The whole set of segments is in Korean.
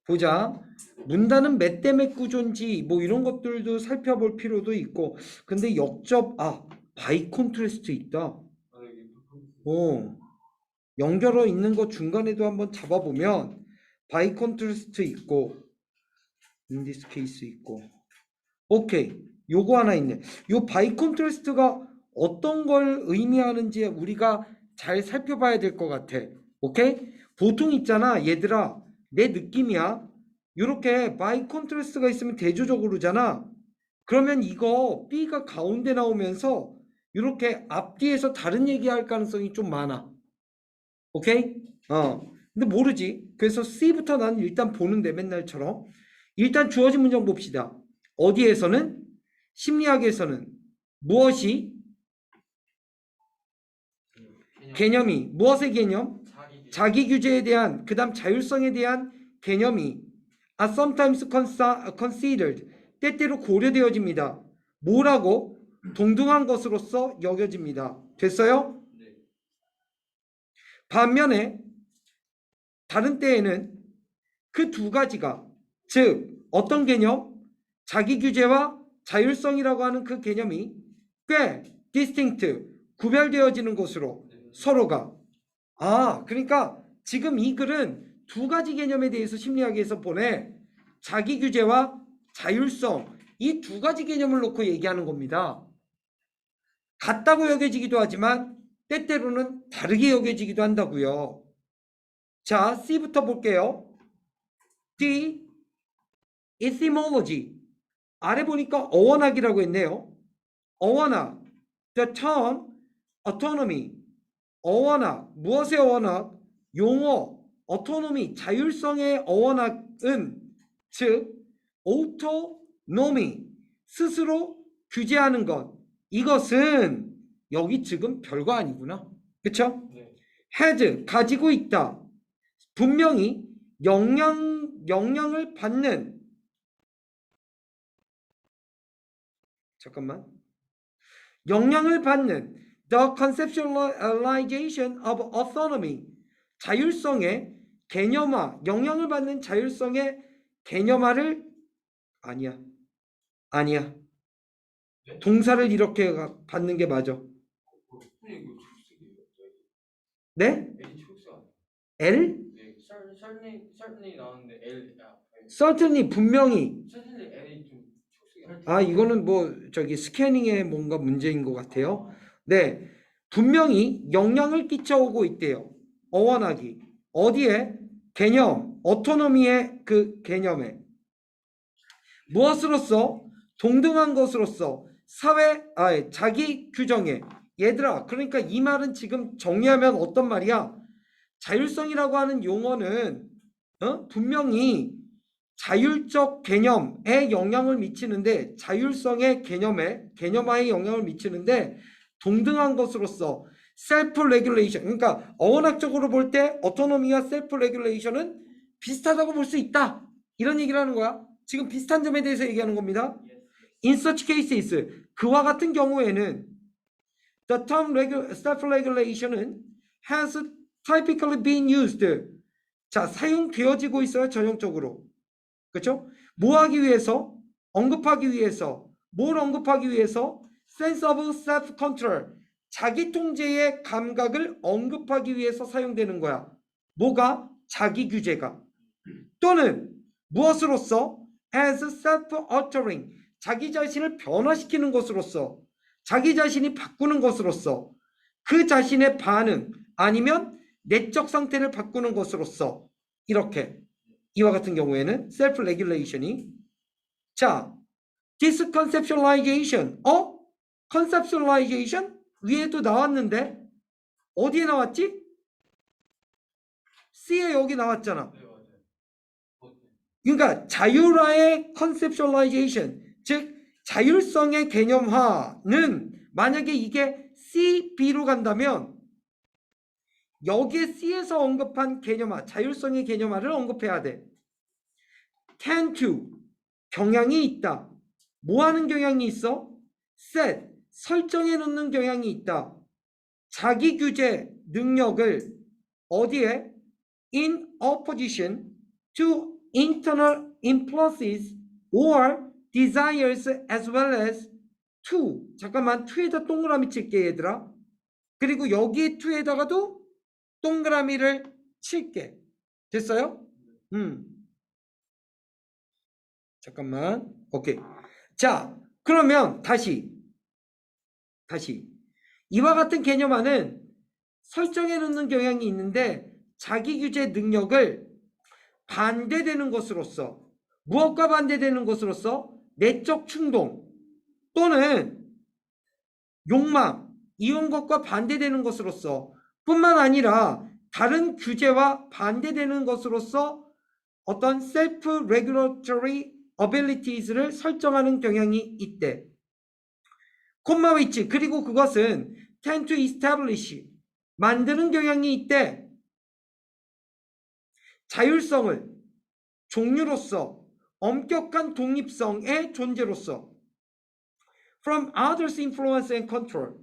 보자. 문단은 몇 대 몇 구조인지 뭐 이런 것들도 살펴볼 필요도 있고. 근데 바이 콘트라스트 있다. 연결어 있는 거 중간에도 한번 잡아보면 바이 콘트라스트 있고 in this case 있고. 오케이. 요거 하나 있네. 요 바이 콘트라스트가 어떤 걸 의미하는지 우리가 잘 살펴봐야 될 것 같아. 오케이? 보통 있잖아. 얘들아. 내 느낌이야. 요렇게 바이 콘트라스트가 있으면 대조적으로잖아. 그러면 이거 B가 가운데 나오면서 이렇게 앞뒤에서 다른 얘기할 가능성이 좀 많아. 오케이? 근데 모르지. 그래서 C부터 나는 일단 보는데 맨날처럼. 일단 주어진 문장 봅시다. 어디에서는? 심리학에서는 무엇이? 개념이. 무엇의 개념? 자기 규제에 대한, 그 다음 자율성에 대한 개념이 are sometimes considered. 때때로 고려되어집니다. 뭐라고? 동등한 것으로서 여겨집니다. 됐어요? 반면에 다른 때에는 그 두 가지가, 즉 어떤 개념? 자기 규제와 자율성이라고 하는 그 개념이 꽤 distinct, 구별되어지는 것으로 서로가. 그러니까 지금 이 글은 두 가지 개념에 대해서 심리학에서 보내. 자기 규제와 자율성, 이 두 가지 개념을 놓고 얘기하는 겁니다. 같다고 여겨지기도 하지만 때때로는 다르게 여겨지기도 한다고요. 자, C부터 볼게요. D, etymology. 아래 보니까 어원학이라고 했네요. 어원학, the term autonomy. 어원학, 무엇의 어원학? 용어, autonomy, 자율성의 어원학은 즉 autonomy, 스스로 규제하는 것. 이것은 여기 지금 별거 아니구나. 그쵸? has, 가지고 있다. 분명히 영향을 받는, 영향을 받는 the conceptualization of autonomy, 자율성의 개념화, 영향을 받는 자율성의 개념화를 아니야. 동사를 이렇게 받는 게 맞아. 네? L? certainly 나왔는데 L. certainly, 분명히. certainly L이 좀 이거는 뭐 스캐닝의 뭔가 문제인 것 같아요. 네, 분명히 영향을 끼쳐오고 있대요. 어원학이. 어디에? 개념, 어토노미의 그 개념에. 무엇으로서? 동등한 것으로서 자기 규정에. 얘들아, 그러니까 이 말은 지금 정리하면 어떤 말이야? 자율성이라고 하는 용어는 분명히 자율적 개념에 영향을 미치는데, 자율성의 개념화에 영향을 미치는데 동등한 것으로서 셀프 레귤레이션, 그러니까 어원학적으로 볼 때 어토노미와 셀프 레귤레이션은 비슷하다고 볼 수 있다, 이런 얘기를 하는 거야. 지금 비슷한 점에 대해서 얘기하는 겁니다. In such cases, 그와 같은 경우에는 the term self-regulation은 has typically been used. 자, 사용되어지고 있어요, 전형적으로. 그렇죠? 뭐 하기 위해서? 언급하기 위해서. 뭘 언급하기 위해서? sense of self-control, 자기 통제의 감각을 언급하기 위해서 사용되는 거야. 뭐가? 자기 규제가. 또는 무엇으로서? as self-altering, 자기 자신을 변화시키는 것으로서, 자기 자신이 바꾸는 것으로서, 그 자신의 반응 아니면 내적 상태를 바꾸는 것으로서, 이렇게. 이와 같은 경우에는 셀프 레귤레이션이. 자, this conceptualization. conceptualization 위에도 나왔는데 어디에 나왔지? C에 여기 나왔잖아. 그러니까 자율화의 conceptualization, 즉 자율성의 개념화는 만약에 이게 C, B로 간다면 여기에 C에서 언급한 개념화, 자율성의 개념화를 언급해야 돼. tend to, 경향이 있다. 뭐 하는 경향이 있어? set, 설정해 놓는 경향이 있다. 자기 규제 능력을 어디에? in opposition to internal impulses or desires as well as to. 잠깐만, to에다 동그라미 칠게 얘들아. 그리고 여기 to에다가도 동그라미를 칠게. 됐어요? 잠깐만. 오케이. 자, 그러면 다시 이와 같은 개념 안은 설정해 놓는 경향이 있는데 자기 규제 능력을 반대되는 것으로서, 무엇과 반대되는 것으로서 내적 충동 또는 욕망 이런 것과 반대되는 것으로서 뿐만 아니라 다른 규제와 반대되는 것으로서 어떤 self regulatory abilities를 설정하는 경향이 있대. 콤마 위치, 그리고 그것은 tend to establish 만드는 경향이 있대. 자율성을 종류로서 엄격한 독립성의 존재로서 from others influence and control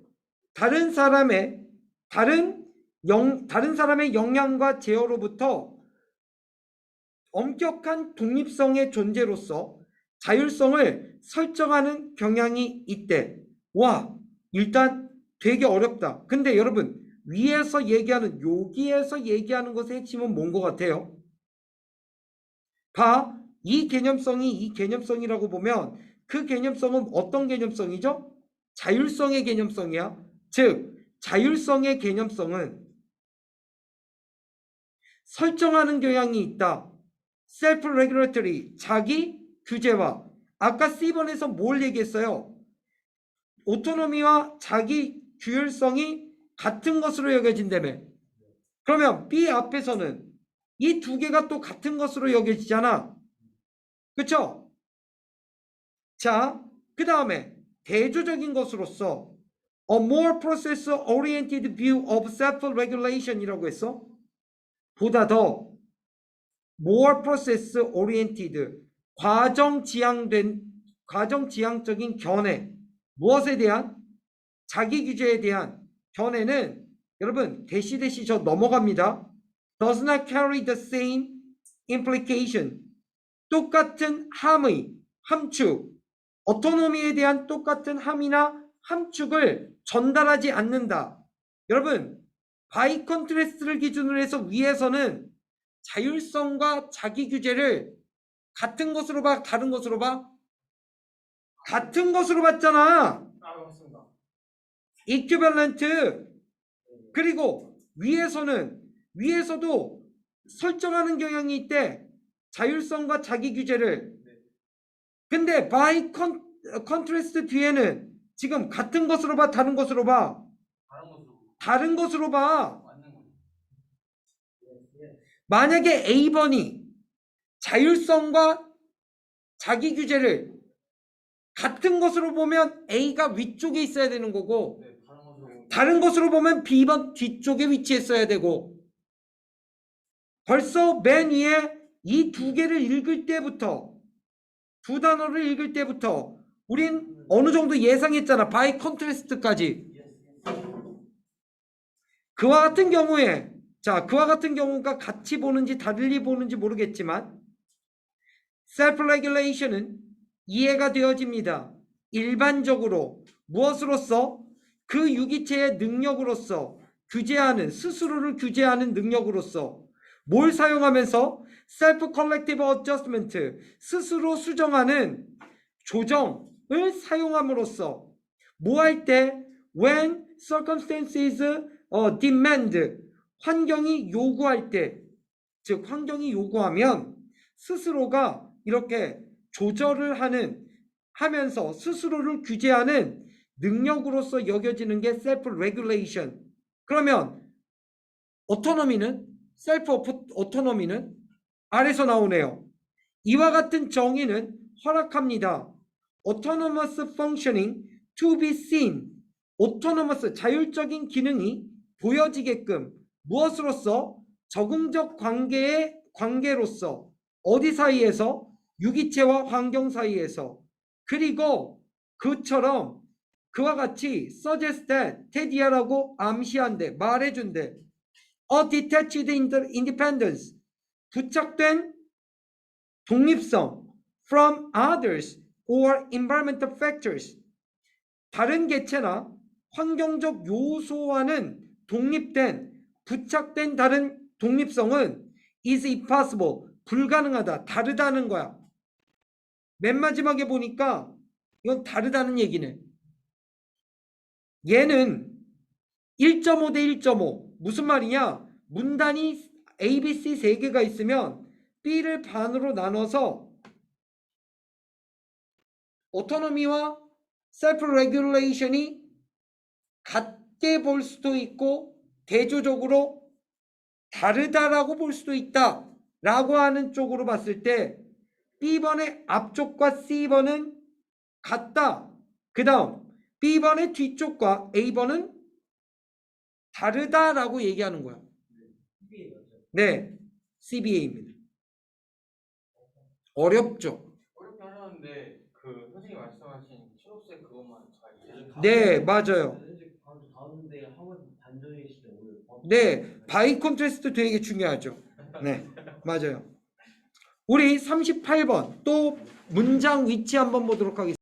다른 사람의 영향과 제어로부터 엄격한 독립성의 존재로서 자율성을 설정하는 경향이 있대. 와, 일단 되게 어렵다. 근데 여러분, 위에서 얘기하는, 여기에서 얘기하는 것의 핵심은 뭔 것 같아요? 봐, 이 개념성이라고 보면 그 개념성은 어떤 개념성이죠? 자율성의 개념성이야. 즉, 자율성의 개념성은 설정하는 경향이 있다. self-regulatory, 자기 규제와 아까 C번에서 뭘 얘기했어요? 오토노미와 자기 규율성이 같은 것으로 여겨진다며. 그러면 B 앞에서는 이 두 개가 또 같은 것으로 여겨지잖아. 그쵸? 자, 그 다음에 대조적인 것으로서 a more process-oriented view of self-regulation이라고 했어. 보다 더 more process-oriented 과정지향적인 견해. 무엇에 대한? 자기 규제에 대한 견해는 여러분 대시 저 넘어갑니다. does not carry the same implication. 똑같은 함축, 오토노미에 대한 똑같은 함이나 함축을 전달하지 않는다. 여러분, 바이 컨트레스트를 기준으로 해서 위에서는 자율성과 자기 규제를 같은 것으로 봐, 다른 것으로 봐? 같은 것으로 봤잖아. 맞습니다. 이큐밸런트. 그리고 위에서도 설정하는 경향이 있대. 자율성과 자기 규제를. 근데 바이 컨트레스트 뒤에는 지금 같은 것으로 봐, 다른 것으로 봐? 다른 것으로 봐. 만약에 A번이 자율성과 자기 규제를 같은 것으로 보면 A가 위쪽에 있어야 되는 거고, 다른 것으로 보면 B번 뒤쪽에 위치했어야 되고, 벌써 맨 위에 이 두 개를 읽을 때부터, 두 단어를 읽을 때부터 우린 어느 정도 예상했잖아. 바이 컨트레스트까지. 그와 같은 경우가 같이 보는지 달리 보는지 모르겠지만 self-regulation은 이해가 되어집니다. 일반적으로 무엇으로서? 그 유기체의 능력으로서 스스로를 규제하는 능력으로서 뭘 사용하면서? self-collective adjustment, 스스로 수정하는 조정을 사용함으로써 뭐 할 때? when circumstances demand, 환경이 요구할 때, 즉 환경이 요구하면 스스로가 이렇게 조절을 하면서 스스로를 규제하는 능력으로서 여겨지는 게 self regulation. 그러면 self autonomy는 아래서 나오네요. 이와 같은 정의는 허락합니다. autonomous functioning to be seen. autonomous 자율적인 기능이 보여지게끔 무엇으로서? 적응적 관계로서. 어디 사이에서? 유기체와 환경 사이에서. 그리고 그와 같이 suggest that, 테디아라고 암시한대, 말해준대. a detached independence, 부착된 독립성 from others or environmental factors. 다른 개체나 환경적 요소와는 독립된, 부착된 다른 독립성은 is impossible, 불가능하다, 다르다는 거야. 맨 마지막에 보니까 이건 다르다는 얘기네. 얘는 1.5 대 1.5. 무슨 말이냐? 문단이 A, B, C 3개가 있으면 B를 반으로 나눠서 오토노미와 셀프 레귤레이션이 같게 볼 수도 있고 대조적으로 다르다라고 볼 수도 있다 라고 하는 쪽으로 봤을 때 B번의 앞쪽과 C번은 같다. 그 다음 B번의 뒤쪽과 A번은 다르다라고 얘기하는 거야. 네, CBA입니다. 어렵죠? 어렵게 하셨는데 그 선생님 말씀하신 초록색 그것만 잘 이해해주세요. 네, 맞아요. 가운데 학원 반전의 시대 오늘 네, 바이 콘트레스트 되게 중요하죠. 네, 맞아요. 우리 38번 또 문장 위치 한번 보도록 하겠습니다.